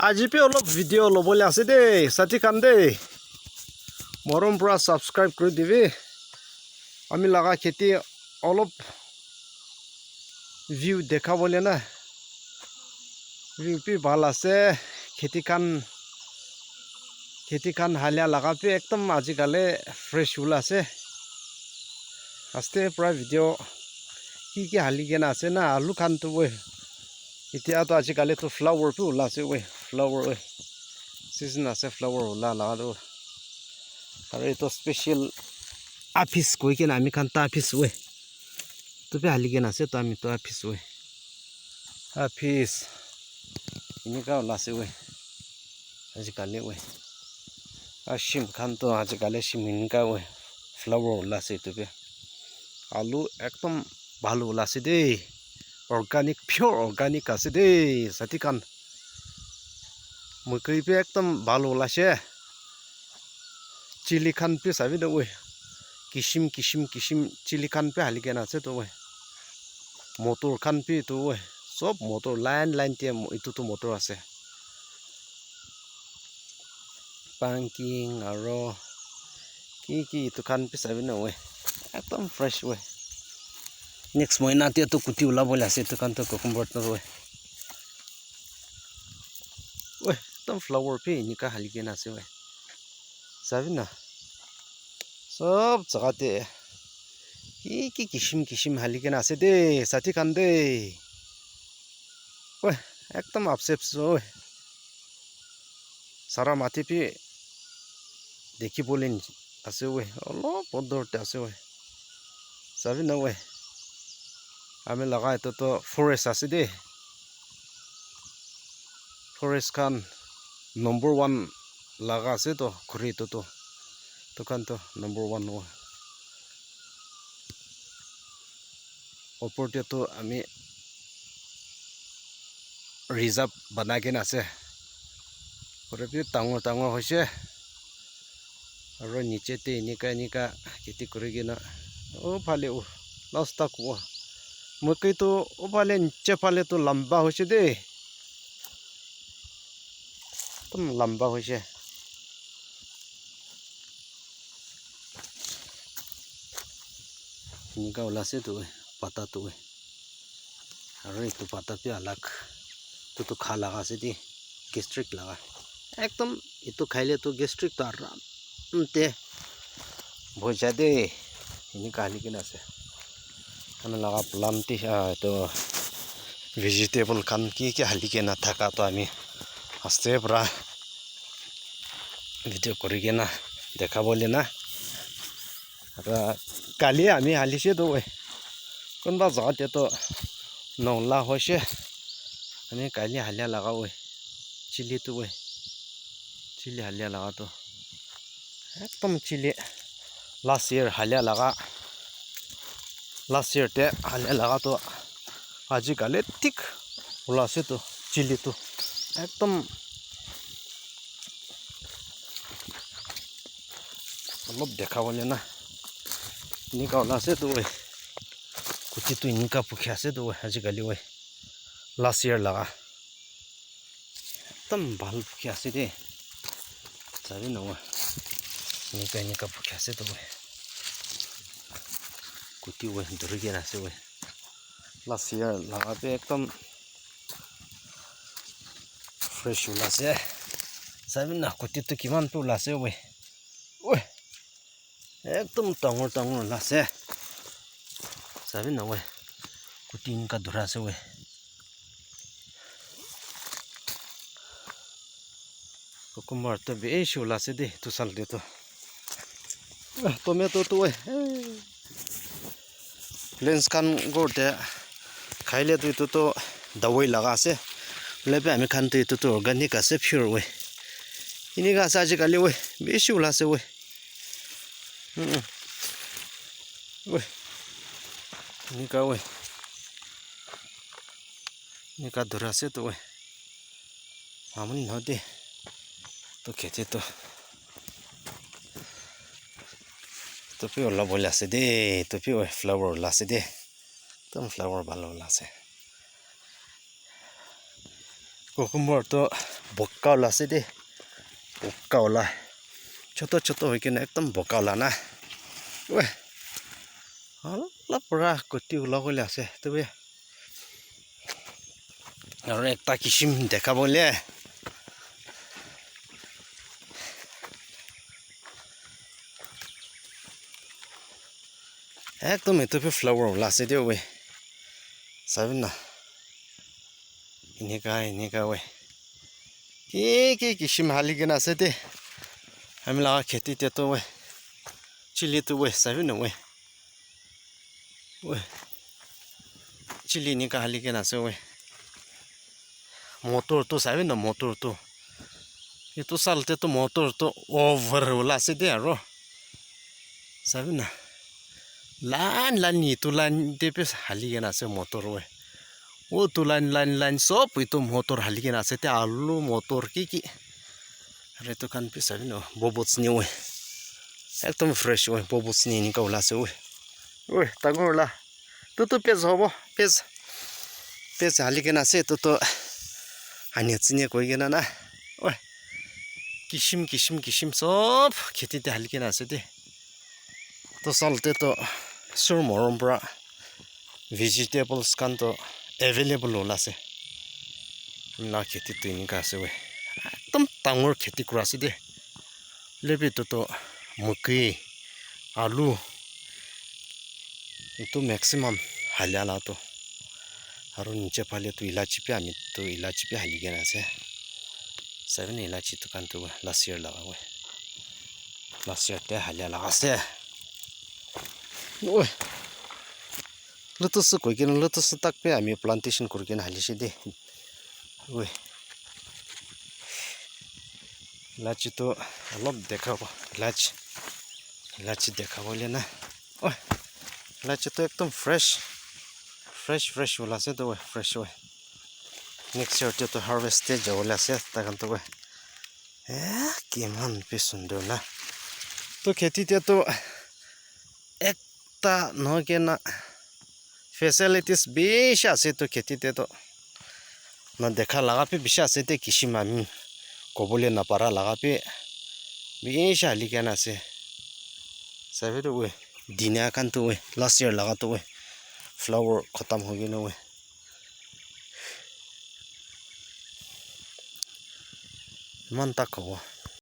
আজি पे অলপ ভিডিও লবলৈ আছে দে সাথী কান দে মৰম পৰা সাবস্ক্ৰাইব কৰি দিবি আমি লাগা খেতি অলপ ভিউ দেখাবলৈ না ভিউ পি ভাল আছে খেতি কান হালিয়া লাগা পে একদম আজিকালে ফ্ৰেছ ফুল আছে আস্তে পৰা ভিডিও কি হালি কেনা আছে না আলু খান তো ৱে এতিয়া তো আজিকালে তো ফ্লাৱাৰ পে ওলাছে ৱে ফ্লাৱাৰ ৱে সিজন আছে ফ্লাৱাৰ ওলা লাগাটো আৰু এটো স্পেশাল অফিস কই কেনা আমি খান তা অফিস ৱে তো পে হালি কেনা আছে তো আমি তো অফিস ৱে অফিস ইনিকা ওলাছে ৱে আজিকালে ৱে আশিম খান তো আজিকালে সিমিনকা ৱে ফ্লাৱাৰ ওলাছে তো পে আলু একদম ভালো ওলাছে দে অর্গানিক পিওর অর্গানিক আছে দে সাথী কান মকই পে একদম ভালো ওলাছে চিলি খান পে সাবি দে ওই কিসিম চিলি খান পে হালি কেনা আছে তো ওই মোটর খান পে তো ওই সব মোটর লাইন তে ইটো তো মোটর আছে পাঙ্কিং আৰু কি ইটো খান পে সাবি না ওই একদম ফ্রেশ ওই নেক্সট মহিনা তে তো কুটি ওলাবলৈ আছে তো কান তো কুকুম্বৰ তো ওই একদম ফ্লাৱাৰ পে ইনিকা হালি কেনা আছে ওই সাবি না সব জায়গাতে কি কিসিম হালি কেনা আছে দে সাথী কান দে ওই একদম আপসেপস ওই সারা মাটি পে দেখিবলৈ আছে ওই অলপ পদৰতে আছে ওই সাবি না ওই আমি লাগা এটো তো ফৰেষ্ট আছে দে ফৰেষ্ট খান নম্বৰ 1 লাগা আছে তো ঘৰি তো কান তো নম্বৰ 1 ও ওপৰতে তো আমি ৰিজাৰ্ভ বনাই কেনে আছে ঘৰপে ডাঙৰ হৈছে আৰু নিচেতে এনিকা খেতি কৰি কিনা ও ফালে ও লাষ্ট তক ও মকই তো ও ফালে নিচে ফালে তো লম্বা হৈছে দে একদম লম্বা হৈছে এনিকা ওলাছে তো পাতা তো আৰু এইটো পাতা পে আলাক তো খা লাগা আছে দি গেস্ট্রিক লাগা একদম এটো খাইলে তো গেস্ট্রিক তো আরামতে ভজা দে এনিকা হালি কেনা আছে আমি লাগা প্লান্টি তো ভেজিটেবল খান কি হালি কেনা থাকা তো আমি আস্তে পৰা ভিডিও কৰি কেনা দেখাবলৈ না আৰু কালি আমি হালিছে তো কোনবা জাগাতে তো নলা হৈছে আমি কালি হালিয়া লাগা চিলি তো চিলি হালিয়া লাগা তো একদম চিলি লাষ্ট ইয়ার হালিয়া লাগা লাষ্ট ইয়ার তে হালিয়া লাগা তো আজিকালি ঠিক ওলাছে তো চিলি তো একদম অলপ দেখাবলৈ না এনিকা ওলাছে তো কুটি তো এনিকা পুখি আছে তো আজিকালি লাষ্ট ইয়ার লাগা একদম ভাল পুখি আছে দে চাবি না এনিকা পুখি আছে তো কুটি ধৰি কেনে আছে লাষ্ট ইয়াৰ লাগা পে একদম ফ্ৰেশ ওলাছে চাবি না কুটি তো কিমান পে ওলাছে একদম ডাঙৰ ওলাছে চাবি না কুটি এনিকা ধৰা আছে কুকুম্বৰ তো বেছি ওলাছে দে তো চালতে তো টমেটো তো লেন্স খান গোটে খাইলে তো এইটো তো দাৱাই লাগা আছে লেপে আমি খান তো এইটো তো অৰ্গানিক আছে পিওৰ এনিকা আছে আজিকালি বেছি ওলাছে এনিকা ধৰা আছে তো আমনি নহয় দে তো খেতে তো পে ওলাবলৈ আছে দে তো পে ফ্লাৱাৰ ওলাছে দে একদম ফ্লাৱাৰ ভাল ওলাছে কুকুম্বৰ তো bokka ola ase de bokka ola choto choto hoikena ekdom bokka ola na oi alap pura koti ola kole ase tobe aru ekta kishim dekhabole ekdom etu pe flower ola ase de oi sabina inika oi ki kishim haligena ase de hamla kheti te to oi chili to oi sabina oi chili nika haligena ase oi motor to sabina motor to itu salte to motor to over ola ase de aro sabina lan ni tu lan de pe haligena ase motor oi o tu lan sop itu motor haligena ase te alu motor ki are to kan pe sabina bobots ni oi ekdom fresh oi bobots ni nika ola ase oi tagor la tu pes hobo pes haligena ase to haniachine koigena na oi kishim sob kheti te haligena ase de to salte to sur morom bra vegetables kan to available ola ase na kheti to inika ase oi ekdom tangor kheti kura ase de lebe to mukhi alu itu maximum halyala to aru niche phale to ilachi pe ami to ilachi pe haligena ase seven ilachi to kan to last year laga oi last year te halyala ase oi lotus koigena lotus tak pe ami plantation kurgena halise de oi ilachi to alop dekhabo ilachi dekhabole na oi ilachi to ekdom fresh ola ase to fresh oi next year to harvest te jawole ase takan to oi kiman pe sundor na to kheti te to ekta nohokena facilities beshi ase to kheti te to na dekha laga pe beshi ase te kishim ami kobole na para laga pe beshi haligena ase sabe to oi dinya kan to oi last year laga to oi flower khatam hogena oi man tak hobo